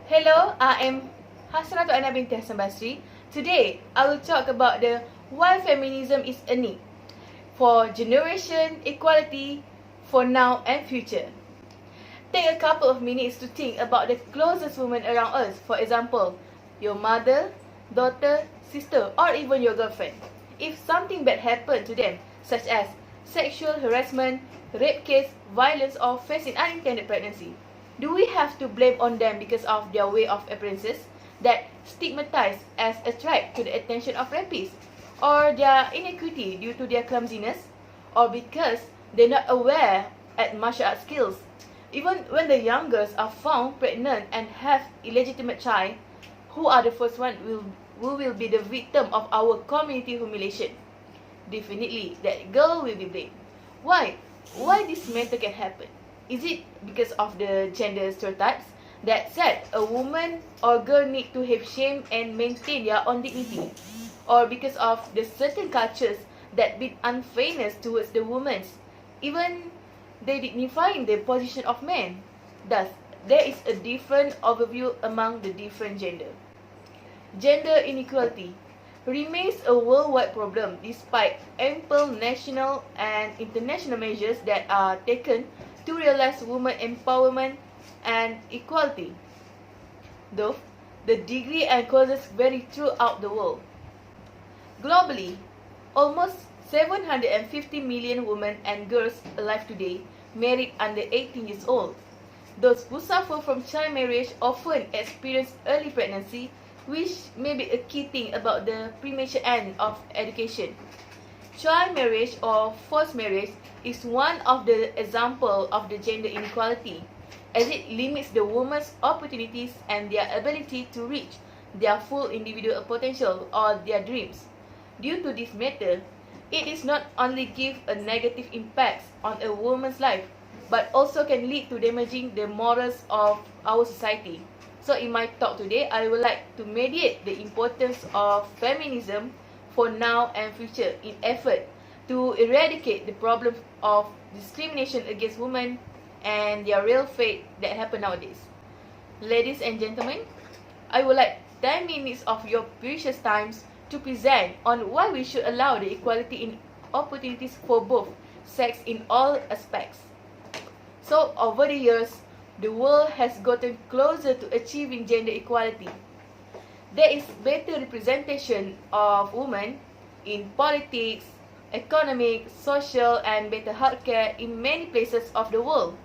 Hello, I am Hasanatul Binti Basri. Today, I will talk about the why feminism is a need for generation equality for now and future. Take a couple of minutes to think about the closest women around us. For example, your mother, daughter, sister, or even your girlfriend. If something bad happened to them, such as sexual harassment, rape case, violence, or facing unintended pregnancy, do we have to blame on them because of their way of appearances that stigmatized as a threat to the attention of rapists, or their inequity due to their clumsiness, or because they're not aware at martial art skills? Even when the young girls are found pregnant and have illegitimate child, who are the first one who will be the victim of our community humiliation? Definitely, that girl will be blamed. Why? Why this matter can happen? Is it because of the gender stereotypes that said a woman or girl need to have shame and maintain their own dignity? Or because of the certain cultures that bid unfairness towards the women, even they dignifying the position of men? Thus, there is a different overview among the different gender. Gender inequality remains a worldwide problem despite ample national and international measures that are taken to realize women empowerment and equality. Though the degree and causes vary throughout the world. Globally, almost 750 million women and girls alive today married under 18 years old. Those who suffer from child marriage often experience early pregnancy, which may be a key thing about the premature end of education. Child marriage or forced marriage is one of the examples of the gender inequality, as it limits the woman's opportunities and their ability to reach their full individual potential or their dreams. Due to this matter, it is not only give a negative impact on a woman's life, but also can lead to damaging the morals of our society. So in my talk today, I would like to mediate the importance of feminism for now and future in effort to eradicate the problem of discrimination against women and their real fate that happen nowadays. Ladies and gentlemen, I would like 10 minutes of your precious times to present on why we should allow the equality in opportunities for both sex in all aspects. So over the years, the world has gotten closer to achieving gender equality. There is better representation of women in politics, economic, social, and better healthcare in many places of the world.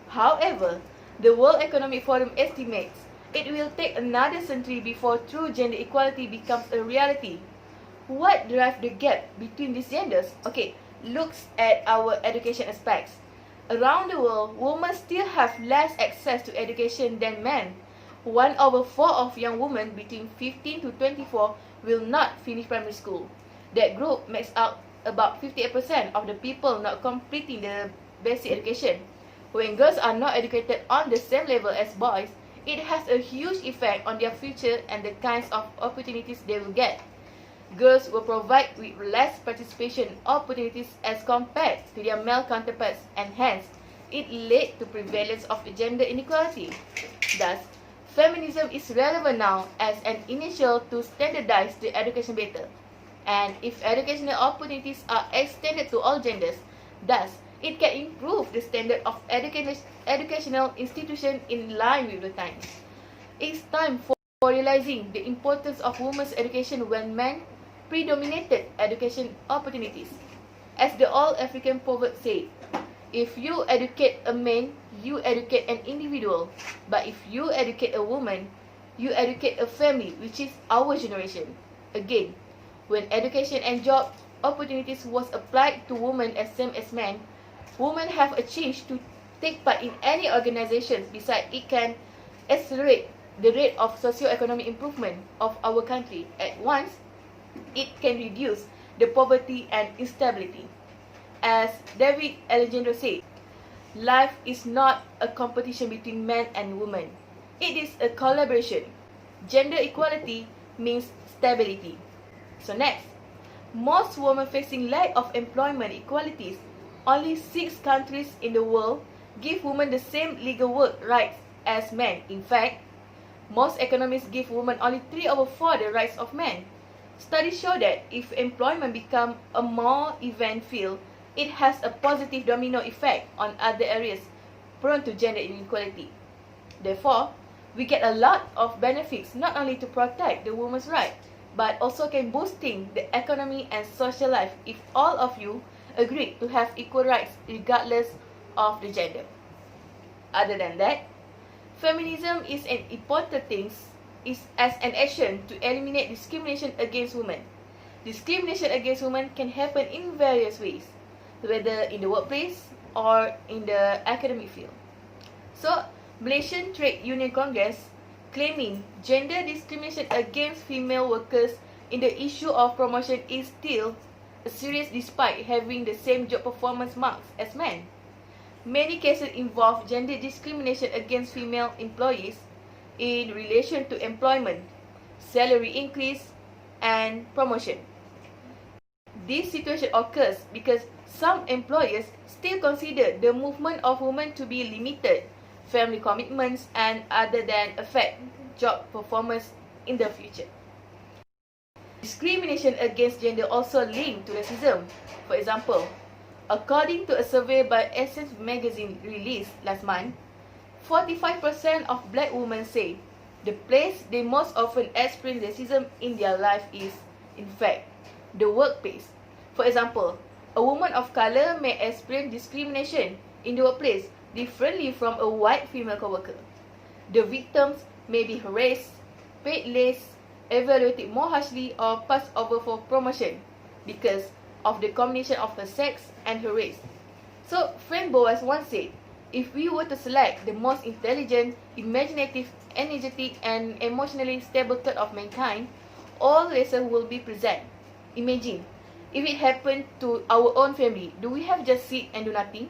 However, the World Economic Forum estimates it will take another century before true gender equality becomes a reality. What drives the gap between these genders? Okay, looks at our education aspects. Around the world, women still have less access to education than men. 1/4 of young women between 15 to 24 will not finish primary school. That group makes up about 58% of the people not completing the basic education. When girls are not educated on the same level as boys, it has a huge effect on their future and the kinds of opportunities they will get. Girls were provided with less participation opportunities as compared to their male counterparts, and hence, it led to prevalence of the gender inequality. Thus, feminism is relevant now as an initial to standardize the education better. And if educational opportunities are extended to all genders, thus, it can improve the standard of educational institution in line with the times. It's time for realizing the importance of women's education when men predominated education opportunities. As the old African proverb said, if you educate a man, you educate an individual. But if you educate a woman, you educate a family, which is our generation. Again, when education and job opportunities was applied to women as same as men, women have a chance to take part in any organizations. Besides, it can accelerate the rate of socio-economic improvement of our country. At once, it can reduce the poverty and instability. As David Alejandro said, life is not a competition between men and women. It is a collaboration. Gender equality means stability. So next, most women facing lack of employment equalities. Only 6 countries in the world give women the same legal work rights as men. In fact, Most economists give women only 3/4 the rights of men. Studies show that if employment becomes a more even field, it has a positive domino effect on other areas prone to gender inequality. Therefore, we get a lot of benefits not only to protect the woman's right, but also can boosting the economy and social life if all of you agree to have equal rights regardless of the gender. Other than that, feminism is an important thing as an action to eliminate discrimination against women. Discrimination against women can happen in various ways, whether in the workplace or in the academic field. So, Malaysian Trade Union Congress claiming gender discrimination against female workers in the issue of promotion is still serious despite having the same job performance marks as men. Many cases involve gender discrimination against female employees in relation to employment, salary increase, and promotion. This situation occurs because some employers still consider the movement of women to be limited, family commitments, and other than affect job performance in the future. Discrimination against gender also linked to racism. For example, according to a survey by Essence magazine released last month, 45% of black women say the place they most often experience racism in their life is, in fact, the workplace. For example, a woman of color may experience discrimination in the workplace differently from a white female coworker. The victims may be harassed, paid less, evaluated more harshly, or passed over for promotion because of the combination of her sex and her race. So, Frank Boas once said, if we were to select the most intelligent, imaginative, energetic, and emotionally stable third of mankind, all races will be present. Imagine, if it happened to our own family, do we have just sit and do nothing?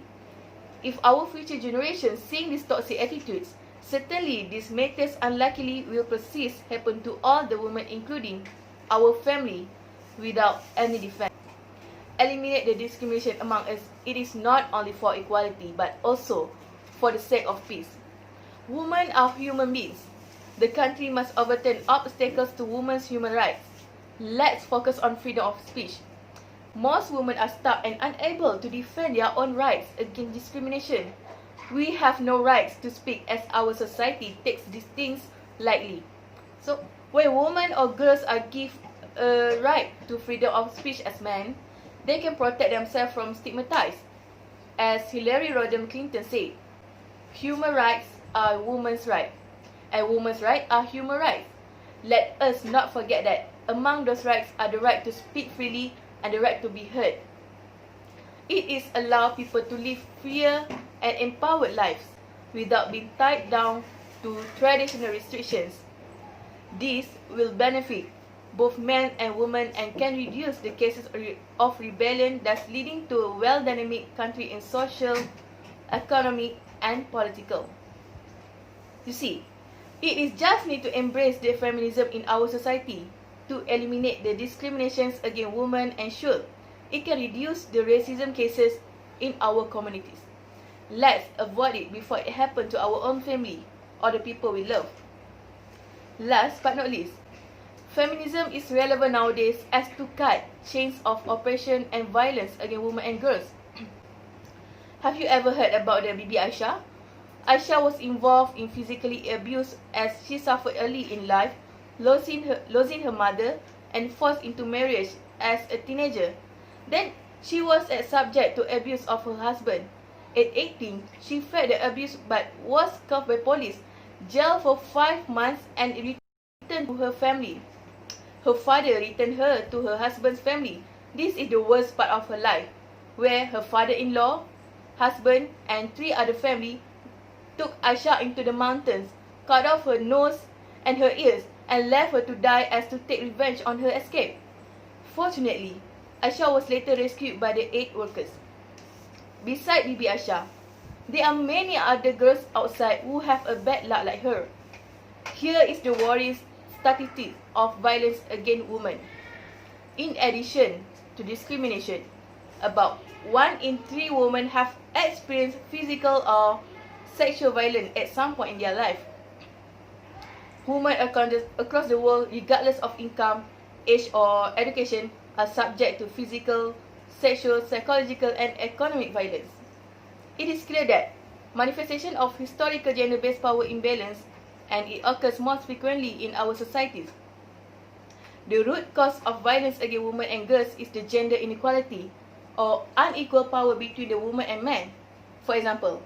If our future generations seeing these toxic attitudes, certainly these matters unluckily will persist happen to all the women including our family without any defense. Eliminate the discrimination among us. It is not only for equality but also for the sake of peace. Women are human beings. The country must overturn obstacles to women's human rights. Let's focus on freedom of speech. Most women are stuck and unable to defend their own rights against discrimination. We have no rights to speak as our society takes these things lightly. So, when women or girls are given a right to freedom of speech as men, they can protect themselves from stigmatized. As Hillary Rodham Clinton said, human rights are women's rights, and women's rights are human rights. Let us not forget that among those rights are the right to speak freely and the right to be heard. It is allow people to live freer and empowered lives without being tied down to traditional restrictions. This will benefit both men and women and can reduce the cases of rebellion, thus leading to a well-dynamic country in social, economic, and political. You see, it is just need to embrace the feminism in our society to eliminate the discriminations against women and ensure it can reduce the racism cases in our communities. Let's avoid it before it happens to our own family or the people we love. Last but not least, feminism is relevant nowadays as to cut chains of oppression and violence against women and girls. Have you ever heard about the Bibi Aisyah? Aisyah was involved in physically abuse as she suffered early in life, losing her mother and forced into marriage as a teenager. Then she was subject to abuse of her husband. At 18, she felt the abuse but was caught by police, jailed for 5 months and returned to her family. Her father returned her to her husband's family. This is the worst part of her life, where her father-in-law, husband, and 3 other family took Aisyah into the mountains, cut off her nose and her ears, and left her to die as to take revenge on her escape. Fortunately, Aisyah was later rescued by the aid workers. Besides Bibi Aisyah, there are many other girls outside who have a bad luck like her. Here is the worrying statistic of violence against women. In addition to discrimination, about 1 in 3 women have experienced physical or sexual violence at some point in their life. women across the world, regardless of income, age or education, are subject to physical, sexual, psychological and economic violence. It is clear that manifestation of historical gender-based power imbalance, and it occurs most frequently in our societies. The root cause of violence against women and girls is the gender inequality or unequal power between the woman and man. For example,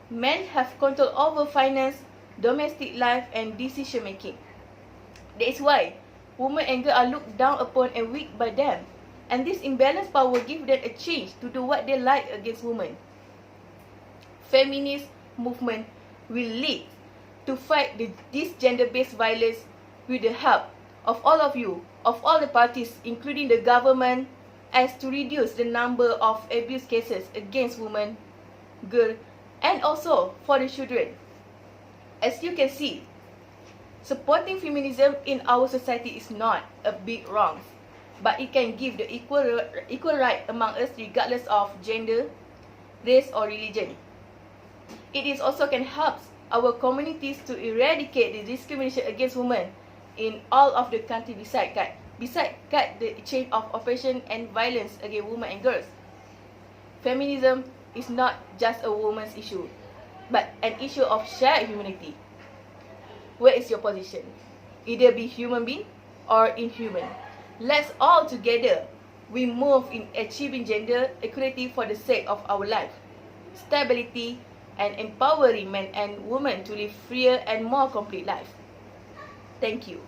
men have control over finance, domestic life and decision making. That is why women and girls are looked down upon and weak by them, and this imbalanced power gives them a change to do what they like against women. Feminist movement will lead to fight this gender-based violence with the help of all of you, of all the parties, including the government, as to reduce the number of abuse cases against women, girls, and also for the children. As you can see, supporting feminism in our society is not a big wrong, but it can give the equal right among us regardless of gender, race or religion. It is also can help our communities to eradicate the discrimination against women in all of the country besides cut the chain of oppression and violence against women and girls. Feminism is not just a woman's issue, but an issue of shared humanity. Where is your position? Either be human being or inhuman. Let's all together we move in achieving gender equality for the sake of our life, stability, and empowering men and women to live freer and more complete life. Thank you.